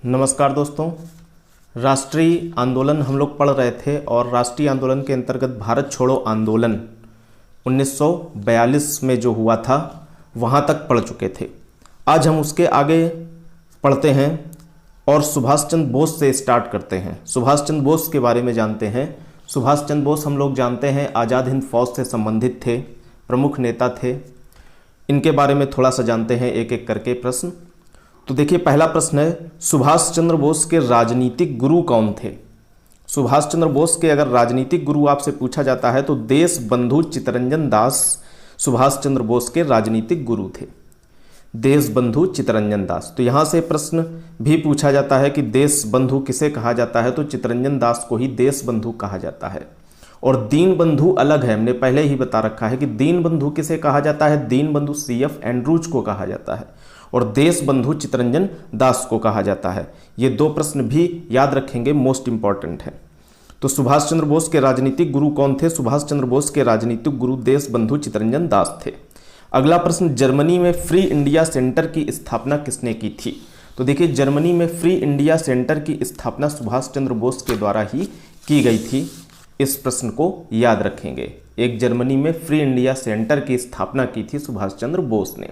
नमस्कार दोस्तों। राष्ट्रीय आंदोलन हम लोग पढ़ रहे थे और राष्ट्रीय आंदोलन के अंतर्गत भारत छोड़ो आंदोलन 1942 में जो हुआ था वहाँ तक पढ़ चुके थे। आज हम उसके आगे पढ़ते हैं और सुभाष चंद्र बोस से स्टार्ट करते हैं। सुभाष चंद्र बोस के बारे में जानते हैं। सुभाष चंद्र बोस हम लोग जानते हैं आज़ाद हिंद फौज से संबंधित थे, प्रमुख नेता थे। इनके बारे में थोड़ा सा जानते हैं एक एक करके प्रश्न। तो देखिए, पहला प्रश्न है, सुभाष चंद्र बोस के राजनीतिक गुरु कौन थे? सुभाष चंद्र बोस के अगर राजनीतिक गुरु आपसे पूछा जाता है तो देश बंधु चित्तरंजन दास सुभाष चंद्र बोस के राजनीतिक गुरु थे। देश बंधु चित्तरंजन दास। तो यहाँ से प्रश्न भी पूछा जाता है कि देश बंधु किसे कहा जाता है, तो चित्तरंजन दास को ही देश बंधु कहा जाता है। और दीन बंधु अलग है, हमने पहले ही बता रखा है कि दीन बंधु किसे कहा जाता है। दीन बंधु CF एंड्रूज को कहा जाता है और देश बंधु चित्तरंजन दास को कहा जाता है। ये दो प्रश्न भी याद रखेंगे, मोस्ट इंपॉर्टेंट है। तो सुभाष चंद्र बोस के राजनीतिक गुरु कौन थे? सुभाष चंद्र बोस के राजनीतिक गुरु देश बंधु चित्तरंजन दास थे। अगला प्रश्न, जर्मनी में फ्री इंडिया सेंटर की स्थापना किसने की थी? तो देखिए, जर्मनी में फ्री इंडिया सेंटर की स्थापना सुभाष चंद्र बोस के द्वारा ही की गई थी। इस प्रश्न को याद रखेंगे। एक जर्मनी में फ्री इंडिया सेंटर की स्थापना की थी सुभाष चंद्र बोस ने।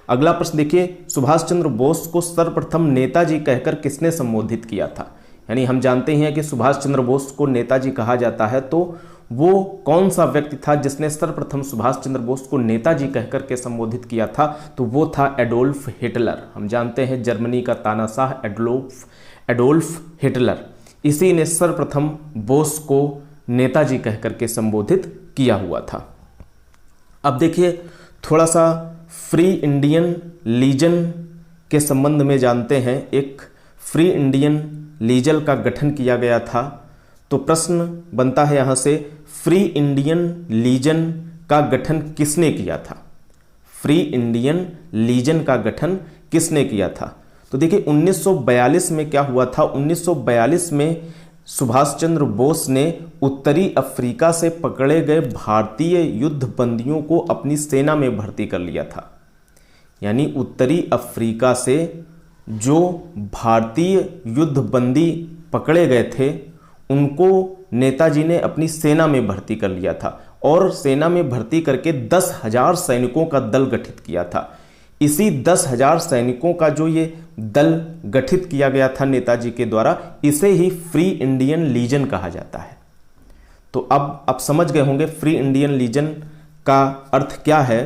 अगला प्रश्न देखिए, सुभाष चंद्र बोस को सर्वप्रथम नेताजी कहकर किसने संबोधित किया था? यानी हम जानते हैं कि सुभाष चंद्र बोस को नेताजी कहा जाता है, तो वो कौन सा व्यक्ति था जिसने सर्वप्रथम सुभाष चंद्र बोस को नेताजी कहकर के संबोधित किया था? तो वो था एडोल्फ हिटलर। हम जानते हैं जर्मनी का तानाशाह एडोल्फ हिटलर, इसी ने सर्वप्रथम बोस को नेताजी कहकर के संबोधित किया हुआ था। अब देखिए, थोड़ा सा फ्री इंडियन लीजन के संबंध में जानते हैं। एक फ्री इंडियन लीजन का गठन किया गया था। तो प्रश्न बनता है यहाँ से, फ्री इंडियन लीजन का गठन किसने किया था? फ्री इंडियन लीजन का गठन किसने किया था? तो देखिए, 1942 में क्या हुआ था? 1942 में सुभाष चंद्र बोस ने उत्तरी अफ्रीका से पकड़े गए भारतीय युद्ध बंदियों को अपनी सेना में भर्ती कर लिया था। यानी उत्तरी अफ्रीका से जो भारतीय युद्ध बंदी पकड़े गए थे उनको नेताजी ने अपनी सेना में भर्ती कर लिया था और सेना में भर्ती करके 10,000 सैनिकों का दल गठित किया था। इसी 10,000 सैनिकों का जो ये दल गठित किया गया था नेताजी के द्वारा, इसे ही फ्री इंडियन लीजन कहा जाता है। तो अब आप समझ गए होंगे फ्री इंडियन लीजन का अर्थ क्या है।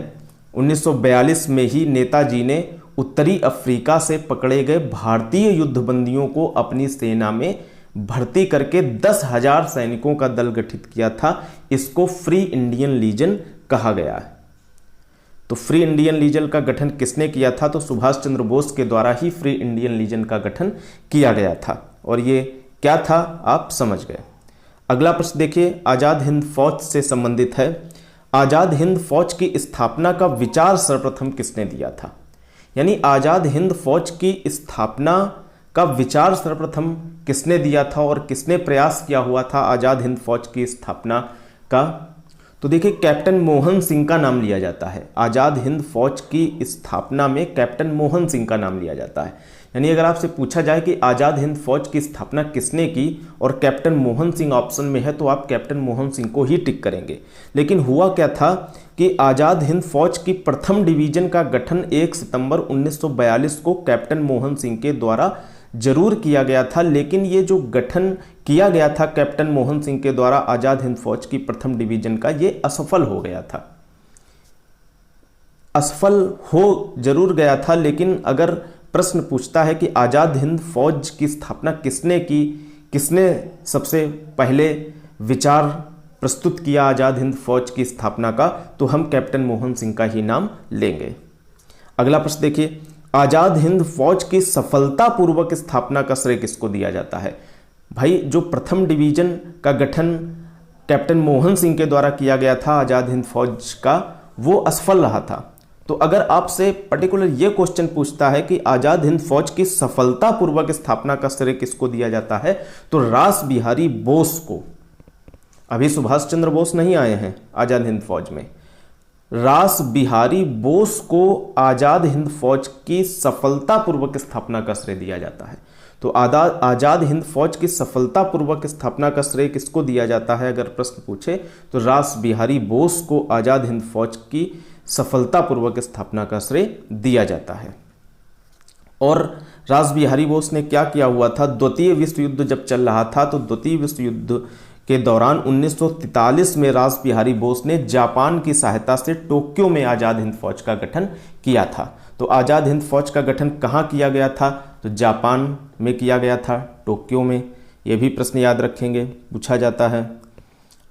1942 में ही नेताजी ने उत्तरी अफ्रीका से पकड़े गए भारतीय युद्धबंदियों को अपनी सेना में भर्ती करके 10,000 सैनिकों का दल गठित किया था। इसको फ्री इंडियन लीजन कहा गया है। तो फ्री इंडियन लीजन का गठन किसने किया था? तो सुभाष चंद्र बोस के द्वारा ही फ्री इंडियन लीजन का गठन किया गया था। और ये क्या था आप समझ गए। अगला प्रश्न देखिए, आज़ाद हिंद फौज से संबंधित है। आज़ाद हिंद फौज की स्थापना का विचार सर्वप्रथम किसने दिया था? यानी आज़ाद हिंद फौज की स्थापना का विचार सर्वप्रथम किसने दिया था और किसने प्रयास किया हुआ था आज़ाद हिंद फौज की स्थापना का? तो देखिए, कैप्टन मोहन सिंह का नाम लिया जाता है। आज़ाद हिंद फौज की स्थापना में कैप्टन मोहन सिंह का नाम लिया जाता है। यानी अगर आपसे पूछा जाए कि आज़ाद हिंद फौज की स्थापना किसने की और कैप्टन मोहन सिंह ऑप्शन में है, तो आप कैप्टन मोहन सिंह को ही टिक करेंगे। लेकिन हुआ क्या था कि आज़ाद हिंद फौज की प्रथम डिवीजन का गठन 1 सितंबर 1942 को कैप्टन मोहन सिंह के द्वारा जरूर किया गया था। लेकिन ये जो गठन किया गया था कैप्टन मोहन सिंह के द्वारा आज़ाद हिंद फौज की प्रथम डिवीजन का, ये असफल हो गया था। असफल हो जरूर गया था, लेकिन अगर प्रश्न पूछता है कि आज़ाद हिंद फौज की स्थापना किसने की, किसने सबसे पहले विचार प्रस्तुत किया आज़ाद हिंद फौज की स्थापना का, तो हम कैप्टन मोहन सिंह का ही नाम लेंगे। अगला प्रश्न देखिए, आज़ाद हिंद फौज की सफलतापूर्वक स्थापना का श्रेय किसको दिया जाता है? भाई, जो प्रथम डिवीजन का गठन कैप्टन मोहन सिंह के द्वारा किया गया था आज़ाद हिंद फौज का, वो असफल रहा था। तो अगर आपसे पर्टिकुलर ये क्वेश्चन पूछता है कि आज़ाद हिंद फौज की सफलतापूर्वक स्थापना का श्रेय किसको दिया जाता है, तो रास बिहारी बोस को। अभी सुभाष चंद्र बोस नहीं आए हैं आज़ाद हिंद फौज में। रास बिहारी बोस को आज़ाद हिंद फौज की सफलतापूर्वक स्थापना का श्रेय दिया जाता है। तो आज़ाद हिंद फौज की सफलतापूर्वक स्थापना का श्रेय किसको दिया जाता है? अगर प्रश्न पूछे तो रास बिहारी बोस को आज़ाद हिंद फौज की सफलतापूर्वक स्थापना का श्रेय दिया जाता है। और रास बिहारी बोस ने क्या किया हुआ था? द्वितीय विश्व युद्ध जब चल रहा था तो द्वितीय विश्व युद्ध के दौरान 1943 में रास बिहारी बोस ने जापान की सहायता से टोक्यो में आज़ाद हिंद फौज का गठन किया था। तो आज़ाद हिंद फौज का गठन कहाँ किया गया था? तो जापान में किया गया था, टोक्यो में। यह भी प्रश्न याद रखेंगे, पूछा जाता है।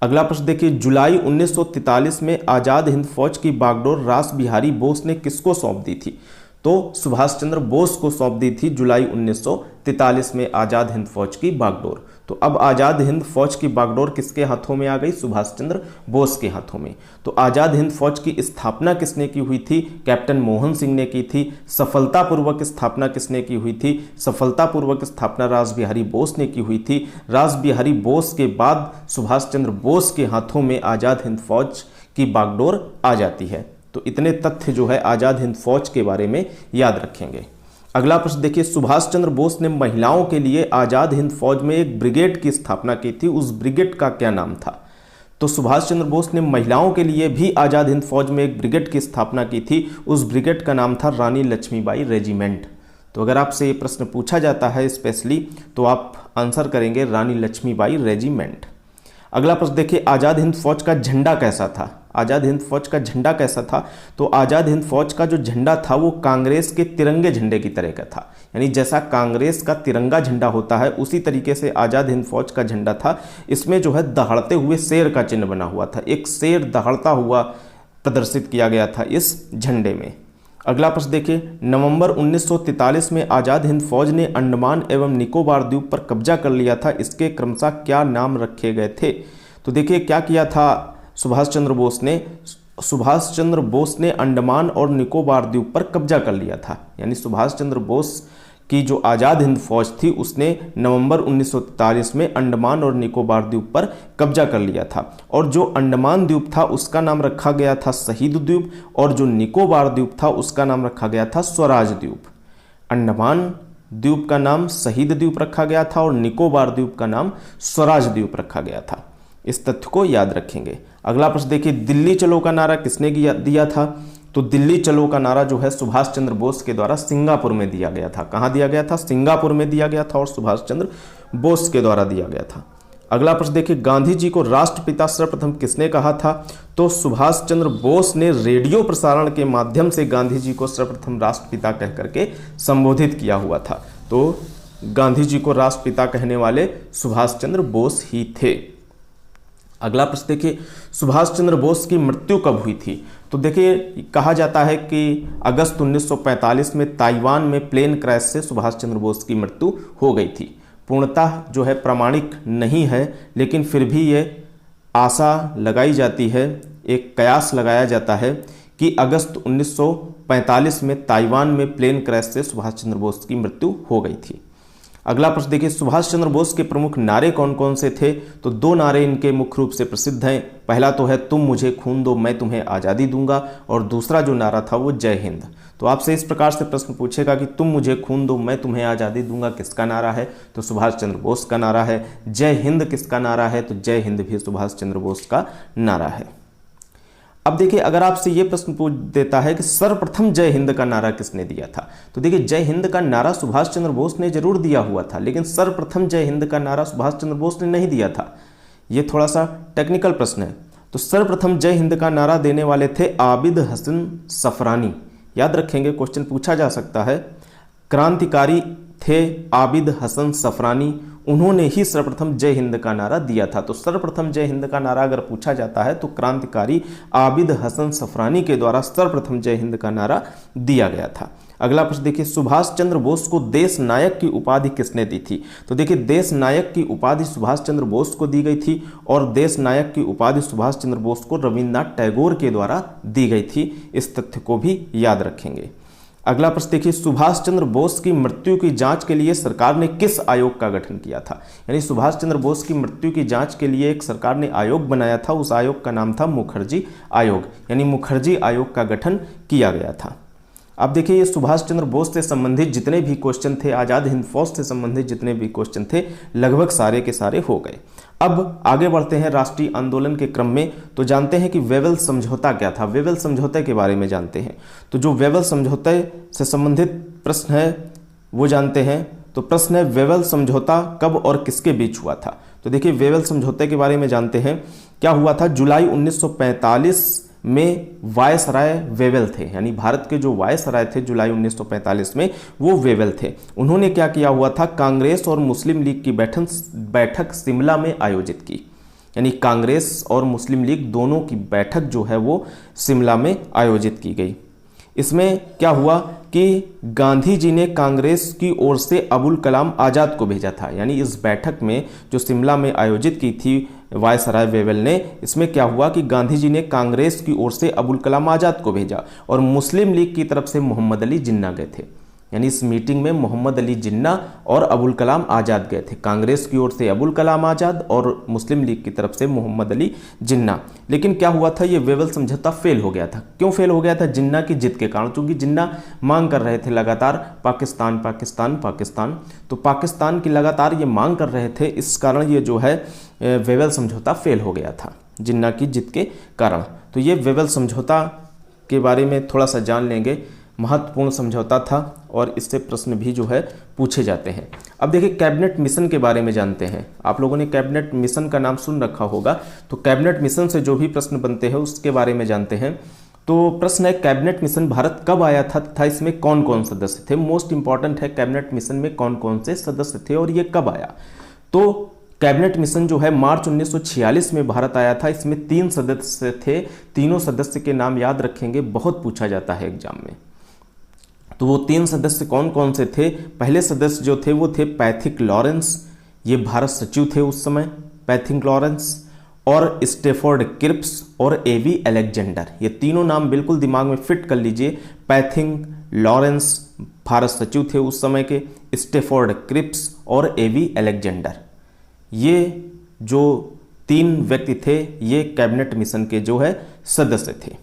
अगला प्रश्न देखिए, जुलाई 1943 में आज़ाद हिंद फौज की बागडोर रास बिहारी बोस ने किसको सौंप दी थी? तो सुभाष चंद्र बोस को सौंप दी थी जुलाई 1943 में आज़ाद हिंद फौज की बागडोर। तो अब आज़ाद हिंद फौज की बागडोर किसके हाथों में आ गई? सुभाष चंद्र बोस के हाथों में। तो आज़ाद हिंद फौज की स्थापना किसने की हुई थी? कैप्टन मोहन सिंह ने की थी। सफलतापूर्वक स्थापना किसने की हुई थी? सफलतापूर्वक स्थापना रास बिहारी बोस ने की हुई थी। रास बिहारी बोस के बाद सुभाष चंद्र बोस के हाथों में आज़ाद हिंद फौज की बागडोर आ जाती है। तो इतने तथ्य जो है आज़ाद हिंद फौज के बारे में याद रखेंगे। अगला प्रश्न देखिए, सुभाष चंद्र बोस ने महिलाओं के लिए आज़ाद हिंद फौज में एक ब्रिगेड की स्थापना की थी, उस ब्रिगेड का क्या नाम था? तो सुभाष चंद्र बोस ने महिलाओं के लिए भी आज़ाद हिंद फौज में एक ब्रिगेड की स्थापना की थी, उस ब्रिगेड का नाम था रानी लक्ष्मीबाई रेजिमेंट। तो अगर आपसे ये प्रश्न पूछा जाता है स्पेशली तो आप आंसर करेंगे रानी लक्ष्मीबाई रेजिमेंट। अगला प्रश्न देखिए, आज़ाद हिंद फौज का झंडा कैसा था? आज़ाद हिंद फौज का झंडा कैसा था? तो आज़ाद हिंद फौज का जो झंडा था वो कांग्रेस के तिरंगे झंडे की तरह का था। यानी जैसा कांग्रेस का तिरंगा झंडा होता है उसी तरीके से आज़ाद हिंद फौज का झंडा था। इसमें जो है दहाड़ते हुए शेर का चिन्ह बना हुआ था, एक शेर दहाड़ता हुआ प्रदर्शित किया गया था इस झंडे में। अगला प्रश्न देखिए, नवंबर 1943 में आज़ाद हिंद फौज ने अंडमान एवं निकोबार द्वीप पर कब्जा कर लिया था, इसके क्रमशः क्या नाम रखे गए थे? तो देखिए क्या किया था सुभाष चंद्र बोस ने अंडमान और निकोबार द्वीप पर कब्जा कर लिया था। यानी सुभाष चंद्र बोस की जो आज़ाद हिंद फौज थी उसने नवंबर 1943 में अंडमान और निकोबार द्वीप पर कब्जा कर लिया था। और जो अंडमान द्वीप था उसका नाम रखा गया था शहीद द्वीप, और जो निकोबार द्वीप था उसका नाम रखा गया था स्वराज द्वीप। अंडमान द्वीप का नाम शहीद द्वीप रखा गया था और निकोबार द्वीप का नाम स्वराज द्वीप रखा गया था। इस तथ्य को याद रखेंगे। अगला प्रश्न देखिए, दिल्ली चलो का नारा किसने दिया था? तो दिल्ली चलो का नारा जो है सुभाष चंद्र बोस के द्वारा सिंगापुर में दिया गया था। कहाँ दिया गया था? सिंगापुर में दिया गया था और सुभाष चंद्र बोस के द्वारा दिया गया था। अगला प्रश्न देखिए, गांधी जी को राष्ट्रपिता सर्वप्रथम किसने कहा था? तो सुभाष चंद्र बोस ने रेडियो प्रसारण के माध्यम से गांधी जी को सर्वप्रथम राष्ट्रपिता कह करके संबोधित किया हुआ था। तो गांधी जी को राष्ट्रपिता कहने वाले सुभाष चंद्र बोस ही थे। अगला प्रश्न देखिए, सुभाष चंद्र बोस की मृत्यु कब हुई थी? तो देखिए कहा जाता है कि अगस्त 1945 में ताइवान में प्लेन क्रैश से सुभाष चंद्र बोस की मृत्यु हो गई थी। पूर्णतः जो है प्रामाणिक नहीं है, लेकिन फिर भी ये आशा लगाई जाती है, एक कयास लगाया जाता है कि अगस्त 1945 में ताइवान में प्लेन क्रैश से सुभाष चंद्र बोस की मृत्यु हो गई थी। अगला प्रश्न देखिए, सुभाष चंद्र बोस के प्रमुख नारे कौन कौन से थे? तो दो नारे इनके मुख्य रूप से प्रसिद्ध हैं। पहला तो है तुम मुझे खून दो मैं तुम्हें आज़ादी दूंगा, और दूसरा जो नारा था वो जय हिंद। तो आपसे इस प्रकार से प्रश्न पूछेगा कि तुम मुझे खून दो मैं तुम्हें आज़ादी दूंगा किसका नारा है? तो सुभाष चंद्र बोस का नारा है। जय हिंद किसका नारा है? तो जय हिंद भी सुभाष चंद्र बोस का नारा है। अब देखिए अगर आपसे ये प्रश्न पूछ देता है कि सर्वप्रथम जय हिंद का नारा किसने दिया था? तो देखिए जय हिंद का नारा सुभाष चंद्र बोस ने जरूर दिया हुआ था, लेकिन सर्वप्रथम जय हिंद का नारा सुभाष चंद्र बोस ने नहीं दिया था। ये थोड़ा सा टेक्निकल प्रश्न है। तो सर्वप्रथम जय हिंद का नारा देने वाले थे आबिद हसन सफरानी। याद रखेंगे, क्वेश्चन पूछा जा सकता है। क्रांतिकारी थे आबिद हसन सफरानी, उन्होंने ही सर्वप्रथम जय हिंद का नारा दिया था। तो सर्वप्रथम जय हिंद का नारा अगर पूछा जाता है तो क्रांतिकारी आबिद हसन सफरानी के द्वारा सर्वप्रथम जय हिंद का नारा दिया गया था। अगला प्रश्न देखिए, सुभाष चंद्र बोस को देश नायक की उपाधि किसने दी थी? तो देखिए देश नायक की उपाधि सुभाष चंद्र बोस को दी गई थी, और देश नायक की उपाधि सुभाष चंद्र बोस को रविन्द्रनाथ टैगोर के द्वारा दी गई थी। इस तथ्य को भी याद रखेंगे। अगला प्रश्न देखिए, सुभाष चंद्र बोस की मृत्यु की जांच के लिए सरकार ने किस आयोग का गठन किया था? यानी सुभाष चंद्र बोस की मृत्यु की जांच के लिए एक सरकार ने आयोग बनाया था, उस आयोग का नाम था मुखर्जी आयोग, यानी मुखर्जी आयोग का गठन किया गया था। अब देखिए, ये सुभाष चंद्र बोस से संबंधित जितने भी क्वेश्चन थे, आज़ाद हिंद फौज से संबंधित जितने भी क्वेश्चन थे, लगभग सारे के सारे हो गए। अब आगे बढ़ते हैं राष्ट्रीय आंदोलन के क्रम में, तो जानते हैं कि वेवेल समझौता क्या था। वेवेल समझौते के बारे में जानते हैं। तो जो वेवेल समझौते से संबंधित प्रश्न है वो जानते हैं। तो प्रश्न है, वेवेल समझौता कब और किसके बीच हुआ था? तो देखिए, वेवेल समझौते के बारे में जानते हैं। क्या हुआ था? जुलाई 1945 में वायसराय वेवेल थे, यानी भारत के जो वायसराय थे जुलाई 1945 में, वो वेवेल थे। उन्होंने क्या किया हुआ था? कांग्रेस और मुस्लिम लीग की बैठक शिमला में आयोजित की, यानी कांग्रेस और मुस्लिम लीग दोनों की बैठक जो है वो शिमला में आयोजित की गई। इसमें क्या हुआ कि गांधी जी ने कांग्रेस की ओर से अबुल कलाम आज़ाद को भेजा था, यानी इस बैठक में जो शिमला में आयोजित की थी वायसराय वेवेल ने, इसमें क्या हुआ कि गांधी जी ने कांग्रेस की ओर से अबुल कलाम आज़ाद को भेजा और मुस्लिम लीग की तरफ से मोहम्मद अली जिन्ना गए थे। यानी इस मीटिंग में मोहम्मद अली जिन्ना और अबुल कलाम आज़ाद गए थे। कांग्रेस की ओर से अबुल कलाम आज़ाद और मुस्लिम लीग की तरफ से मोहम्मद अली जिन्ना। लेकिन क्या हुआ था? ये वेवेल समझौता फेल हो गया था। क्यों फेल हो गया था? जिन्ना की जिद के कारण, क्योंकि जिन्ना मांग कर रहे थे लगातार पाकिस्तान पाकिस्तान पाकिस्तान, तो पाकिस्तान की लगातार ये मांग कर रहे थे, इस कारण ये जो है वेवेल समझौता फेल हो गया था जिन्ना की जिद के कारण। तो ये वेवेल समझौता के बारे में थोड़ा सा जान लेंगे। महत्वपूर्ण समझौता था और इससे प्रश्न भी जो है पूछे जाते हैं। अब देखिए, कैबिनेट मिशन के बारे में जानते हैं। आप लोगों ने कैबिनेट मिशन का नाम सुन रखा होगा, तो कैबिनेट मिशन से जो भी प्रश्न बनते हैं उसके बारे में जानते हैं। तो प्रश्न है, कैबिनेट मिशन भारत कब आया था तथा इसमें कौन कौन सदस्य थे? मोस्ट इंपॉर्टेंट है, कैबिनेट मिशन में कौन कौन से सदस्य थे और ये कब आया? तो कैबिनेट मिशन जो है मार्च 1946 में भारत आया था। इसमें 3 सदस्य थे। तीनों सदस्य के नाम याद रखेंगे, बहुत पूछा जाता है एग्जाम में। तो वो 3 सदस्य कौन कौन से थे? पहले सदस्य जो थे वो थे पैथिक लॉरेंस, ये भारत सचिव थे उस समय, पैथिक लॉरेंस, और स्टेफोर्ड क्रिप्स और एवी अलेक्जेंडर। ये तीनों नाम बिल्कुल दिमाग में फिट कर लीजिए। पैथिक लॉरेंस भारत सचिव थे उस समय के, स्टेफोर्ड क्रिप्स और एवी अलेक्जेंडर, ये जो 3 व्यक्ति थे ये कैबिनेट मिशन के जो है सदस्य थे।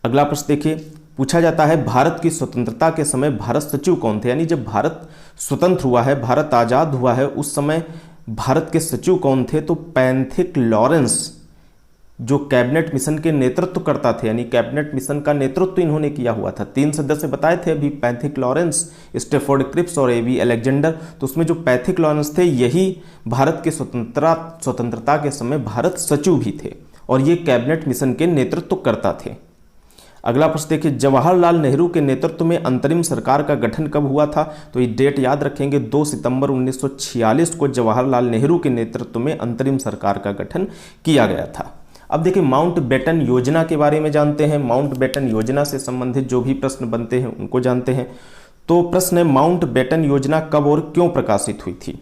अगला प्रश्न देखिए, पूछा जाता है भारत की स्वतंत्रता के समय भारत सचिव कौन थे? यानी जब भारत स्वतंत्र हुआ है, भारत आज़ाद हुआ है, उस समय भारत के सचिव कौन थे? तो पैथिक लॉरेंस जो कैबिनेट मिशन के नेतृत्व करता थे, यानी कैबिनेट मिशन का नेतृत्व इन्होंने किया हुआ था। 3 सदस्य बताए थे अभी, पैथिक लॉरेंस, स्टेफोर्ड क्रिप्स और एवी अलेक्जेंडर। तो उसमें जो पैथिक लॉरेंस थे यही भारत के स्वतंत्रता के समय भारत सचिव भी थे और ये कैबिनेट मिशन के नेतृत्व करता थे। अगला प्रश्न देखिए, जवाहरलाल नेहरू के नेतृत्व में अंतरिम सरकार का गठन कब हुआ था? तो ये डेट याद रखेंगे, 2 सितंबर 1946 को जवाहरलाल नेहरू के नेतृत्व में अंतरिम सरकार का गठन किया गया था। अब देखिए, माउंटबेटन योजना के बारे में जानते हैं। माउंटबेटन योजना से संबंधित जो भी प्रश्न बनते हैं उनको जानते हैं। तो प्रश्न है, माउंटबेटन योजना कब और क्यों प्रकाशित हुई थी?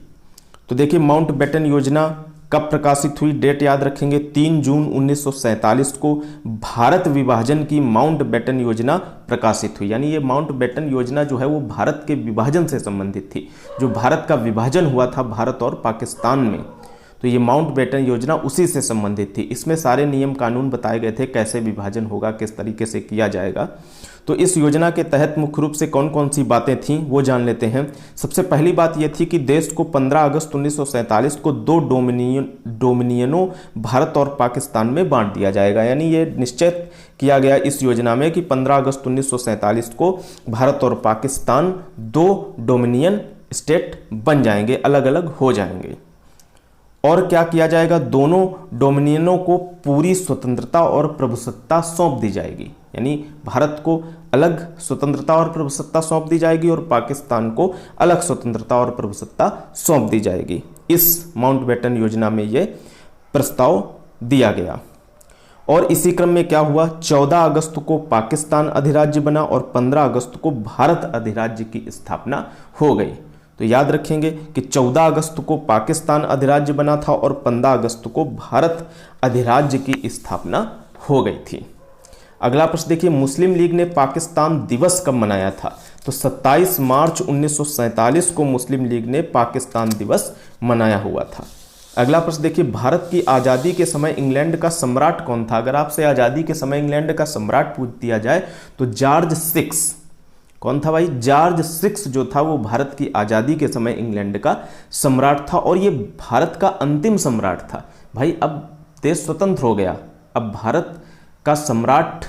तो देखिए, माउंटबेटन योजना कब प्रकाशित हुई? डेट याद रखेंगे, 3 जून 1947 को भारत विभाजन की माउंटबेटन योजना प्रकाशित हुई। यानी ये माउंटबेटन योजना जो है वो भारत के विभाजन से संबंधित थी। जो भारत का विभाजन हुआ था भारत और पाकिस्तान में, तो ये माउंटबेटन योजना उसी से संबंधित थी। इसमें सारे नियम कानून बताए गए थे, कैसे विभाजन होगा, किस तरीके से किया जाएगा। तो इस योजना के तहत मुख्य रूप से कौन कौन सी बातें थीं वो जान लेते हैं। सबसे पहली बात यह थी कि देश को 15 अगस्त 1947 को 2 डोमिनियनों भारत और पाकिस्तान में बांट दिया जाएगा। यानी ये निश्चित किया गया इस योजना में कि 15 अगस्त 1947 को भारत और पाकिस्तान 2 डोमिनियन स्टेट बन जाएंगे, अलग अलग हो जाएंगे। और क्या किया जाएगा? दोनों डोमिनियनों को पूरी स्वतंत्रता और प्रभुसत्ता सौंप दी जाएगी। यानी भारत को अलग स्वतंत्रता और प्रभुसत्ता सौंप दी जाएगी और पाकिस्तान को अलग स्वतंत्रता और प्रभुसत्ता सौंप दी जाएगी। इस माउंटबेटन योजना में यह प्रस्ताव दिया गया। और इसी क्रम में क्या हुआ? 14 अगस्त को पाकिस्तान अधिराज्य बना और 15 अगस्त को भारत अधिराज्य की स्थापना हो गई। तो याद रखेंगे कि 14 अगस्त को पाकिस्तान अधिराज्य बना था और 15 अगस्त को भारत अधिराज्य की स्थापना हो गई थी। अगला प्रश्न देखिए, मुस्लिम लीग ने पाकिस्तान दिवस कब मनाया था? तो 27 मार्च 1947 को मुस्लिम लीग ने पाकिस्तान दिवस मनाया हुआ था। अगला प्रश्न देखिए, भारत की आज़ादी के समय इंग्लैंड का सम्राट कौन था? अगर आपसे आज़ादी के समय इंग्लैंड का सम्राट पूछ दिया जाए तो जॉर्ज 6। कौन था भाई? जॉर्ज 6 जो था वो भारत की आज़ादी के समय इंग्लैंड का सम्राट था, और ये भारत का अंतिम सम्राट था। भाई अब देश स्वतंत्र हो गया, अब भारत का सम्राट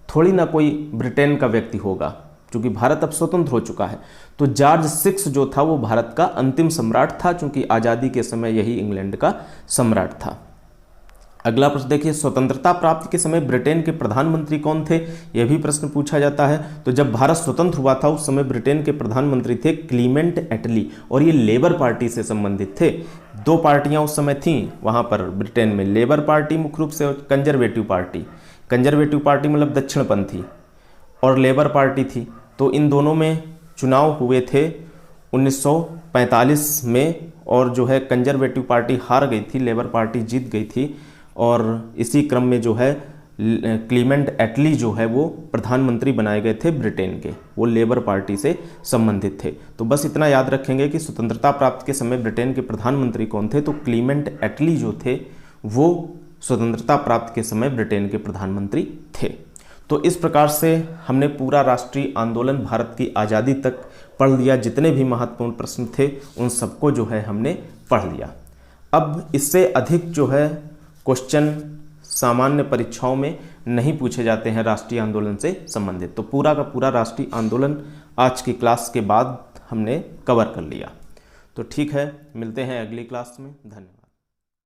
थोड़ी ना कोई ब्रिटेन का व्यक्ति होगा, क्योंकि भारत अब स्वतंत्र हो चुका है। तो जॉर्ज 6 जो था वो भारत का अंतिम सम्राट था, क्योंकि आज़ादी के समय यही इंग्लैंड का सम्राट था। अगला प्रश्न देखिए, स्वतंत्रता प्राप्ति के समय ब्रिटेन के प्रधानमंत्री कौन थे? यह भी प्रश्न पूछा जाता है। तो जब भारत स्वतंत्र हुआ था उस समय ब्रिटेन के प्रधानमंत्री थे क्लीमेंट एटली, और ये लेबर पार्टी से संबंधित थे। दो पार्टियां उस समय थीं वहां पर ब्रिटेन में, लेबर पार्टी मुख्य रूप से, और कंजर्वेटिव पार्टी। कंजर्वेटिव पार्टी मतलब दक्षिणपंथी, और लेबर पार्टी थी। तो इन दोनों में चुनाव हुए थे 1945 में, और जो है कंजर्वेटिव पार्टी हार गई थी, लेबर पार्टी जीत गई थी। और इसी क्रम में जो है क्लीमेंट एटली जो है वो प्रधानमंत्री बनाए गए थे ब्रिटेन के, वो लेबर पार्टी से संबंधित थे। तो बस इतना याद रखेंगे कि स्वतंत्रता प्राप्ति के समय ब्रिटेन के प्रधानमंत्री कौन थे? तो क्लीमेंट एटली जो थे वो स्वतंत्रता प्राप्ति के समय ब्रिटेन के प्रधानमंत्री थे। तो इस प्रकार से हमने पूरा राष्ट्रीय आंदोलन भारत की आज़ादी तक पढ़ लिया। जितने भी महत्वपूर्ण प्रश्न थे उन सबको जो है हमने पढ़ लिया। अब इससे अधिक जो है क्वेश्चन सामान्य परीक्षाओं में नहीं पूछे जाते हैं राष्ट्रीय आंदोलन से संबंधित। तो पूरा का पूरा राष्ट्रीय आंदोलन आज की क्लास के बाद हमने कवर कर लिया। तो ठीक है, मिलते हैं अगली क्लास में। धन्यवाद।